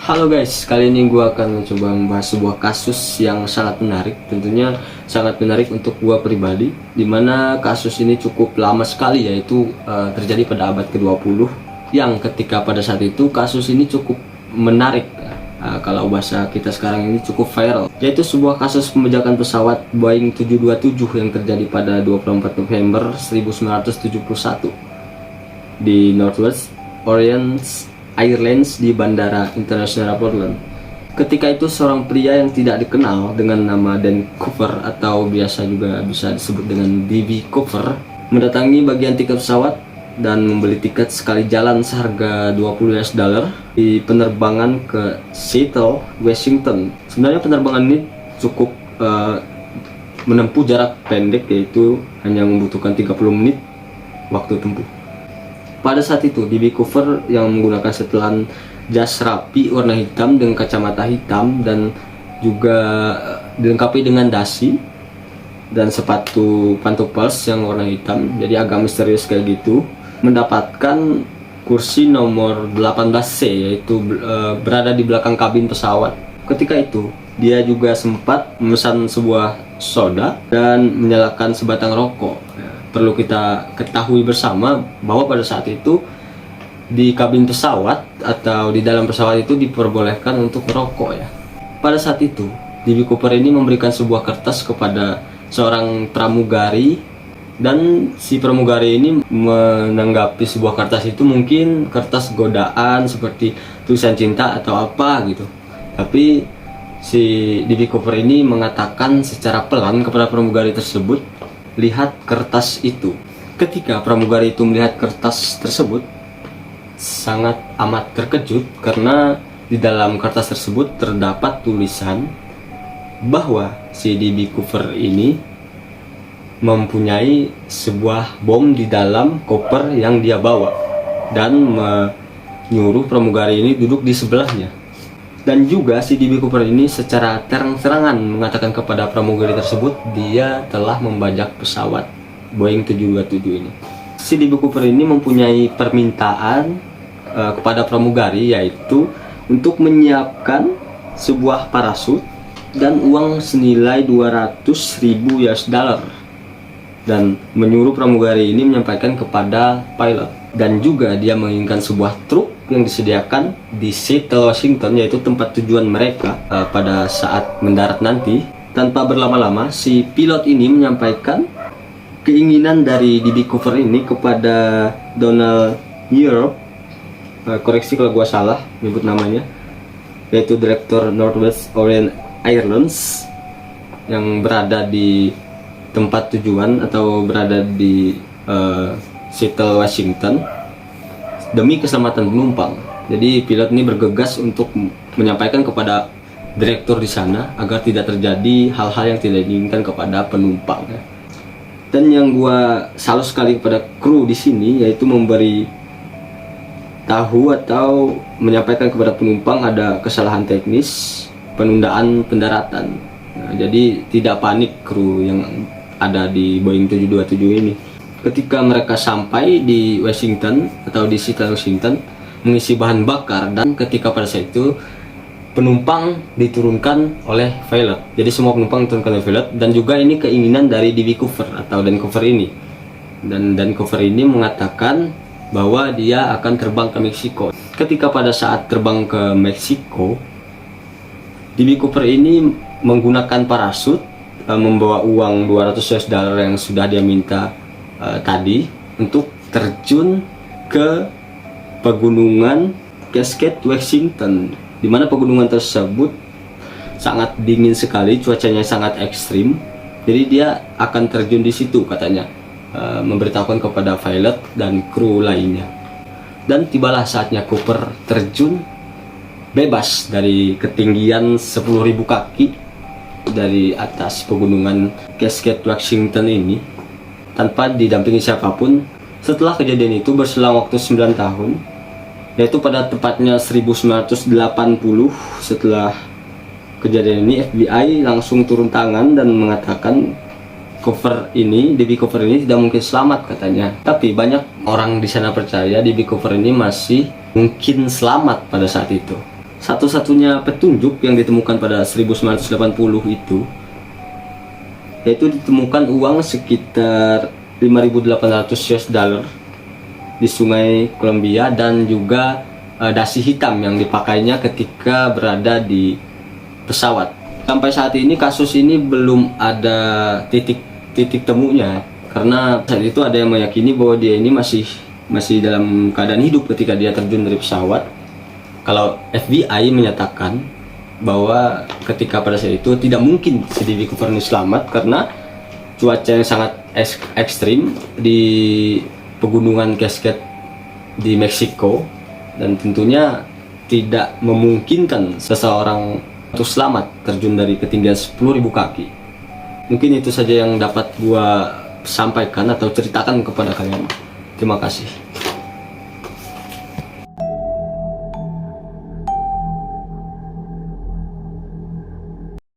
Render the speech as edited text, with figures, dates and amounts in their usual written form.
Halo guys, kali ini gue akan mencoba membahas sebuah kasus yang sangat menarik. Tentunya sangat menarik untuk gue pribadi, dimana kasus ini cukup lama sekali, yaitu terjadi pada abad ke-20, yang ketika pada saat itu kasus ini cukup menarik. Kalau bahasa kita sekarang ini cukup viral, yaitu sebuah kasus pembajakan pesawat Boeing 727 yang terjadi pada 24 November 1971 di Northwest Orleans Airlines di Bandara Internasional Portland. Ketika itu seorang pria yang tidak dikenal dengan nama Dan Cooper atau biasa juga bisa disebut dengan D.B. Cooper mendatangi bagian tiket pesawat dan membeli tiket sekali jalan seharga $20 di penerbangan ke Seattle, Washington. Sebenarnya penerbangan ini cukup menempuh jarak pendek, yaitu hanya membutuhkan 30 menit waktu tempuh. Pada saat itu, D.B. Cooper yang menggunakan setelan jas rapi warna hitam dengan kacamata hitam dan juga dilengkapi dengan dasi dan sepatu pantopels yang warna hitam, jadi agak misterius kayak gitu, mendapatkan kursi nomor 18C, yaitu berada di belakang kabin pesawat. Ketika itu, dia juga sempat memesan sebuah soda dan menyalakan sebatang rokok. Perlu kita ketahui bersama bahwa pada saat itu di kabin pesawat atau di dalam pesawat itu diperbolehkan untuk merokok ya. Pada saat itu, D.B. Cooper ini memberikan sebuah kertas kepada seorang pramugari, dan si pramugari ini menanggapi sebuah kertas itu mungkin kertas godaan seperti tulisan cinta atau apa gitu. Tapi si D.B. Cooper ini mengatakan secara pelan kepada pramugari tersebut, "Lihat kertas itu." Ketika pramugari itu melihat kertas tersebut, sangat amat terkejut karena di dalam kertas tersebut terdapat tulisan bahwa si D.B. Cooper ini mempunyai sebuah bom di dalam koper yang dia bawa dan menyuruh pramugari ini duduk di sebelahnya. Dan juga si D.B. Cooper ini secara terang-terangan mengatakan kepada pramugari tersebut dia telah membajak pesawat Boeing 727 ini. Si D.B. Cooper ini mempunyai permintaan kepada pramugari, yaitu untuk menyiapkan sebuah parasut dan uang senilai $200.000 dan menyuruh pramugari ini menyampaikan kepada pilot. Dan juga dia menginginkan sebuah truk yang disediakan di Seattle, Washington, yaitu tempat tujuan mereka pada saat mendarat nanti. Tanpa berlama-lama, si pilot ini menyampaikan keinginan dari D.B. Cooper ini kepada Donald Europe, koreksi kalau gua salah nyebut namanya, yaitu Direktur Northwest Orleans Airlines yang berada di tempat tujuan atau berada di Seattle, Washington, demi keselamatan penumpang. Jadi pilot ini bergegas untuk menyampaikan kepada direktur di sana agar tidak terjadi hal-hal yang tidak diinginkan kepada penumpang. Dan yang gua salut sekali kepada kru di sini, yaitu memberi tahu atau menyampaikan kepada penumpang ada kesalahan teknis penundaan pendaratan. Jadi tidak panik kru yang ada di Boeing 727 ini. Ketika mereka sampai di Washington atau di Seattle, Washington, mengisi bahan bakar, dan ketika pada saat itu penumpang diturunkan oleh pilot. Jadi semua penumpang diturunkan oleh pilot, dan juga ini keinginan dari D.B. Cooper atau Dan Cooper ini. Dan Dan Cooper ini mengatakan bahwa dia akan terbang ke Meksiko. Ketika pada saat terbang ke Meksiko, D.B. Cooper ini menggunakan parasut, membawa uang $200 yang sudah dia minta tadi untuk terjun ke pegunungan Cascade, Washington, di mana pegunungan tersebut sangat dingin sekali, cuacanya sangat ekstrim. Jadi dia akan terjun di situ katanya, memberitahukan kepada pilot dan kru lainnya. Dan tibalah saatnya Cooper terjun bebas dari ketinggian 10.000 kaki dari atas pegunungan Cascade, Washington ini, tanpa didampingi siapapun. Setelah kejadian itu berselang waktu 9 tahun, yaitu pada tepatnya 1980, setelah kejadian ini FBI langsung turun tangan dan mengatakan D.B. Cooper ini tidak mungkin selamat katanya. Tapi banyak orang di sana percaya D.B. Cooper ini masih mungkin selamat pada saat itu. satu-satunya petunjuk yang ditemukan pada 1980 itu, yaitu ditemukan uang sekitar 5.800 US dollar di Sungai Columbia, dan juga dasi hitam yang dipakainya ketika berada di pesawat. Sampai saat ini kasus ini belum ada titik temunya, karena saat itu ada yang meyakini bahwa dia ini masih dalam keadaan hidup ketika dia terjun dari pesawat. Kalau FBI menyatakan bahwa ketika pada saat itu tidak mungkin si D.B. Cooper ini selamat karena cuaca yang sangat ekstrim di pegunungan Cascade di Meksiko, dan tentunya tidak memungkinkan seseorang untuk selamat terjun dari ketinggian 10.000 kaki. Mungkin itu saja yang dapat gua sampaikan atau ceritakan kepada kalian. Terima kasih.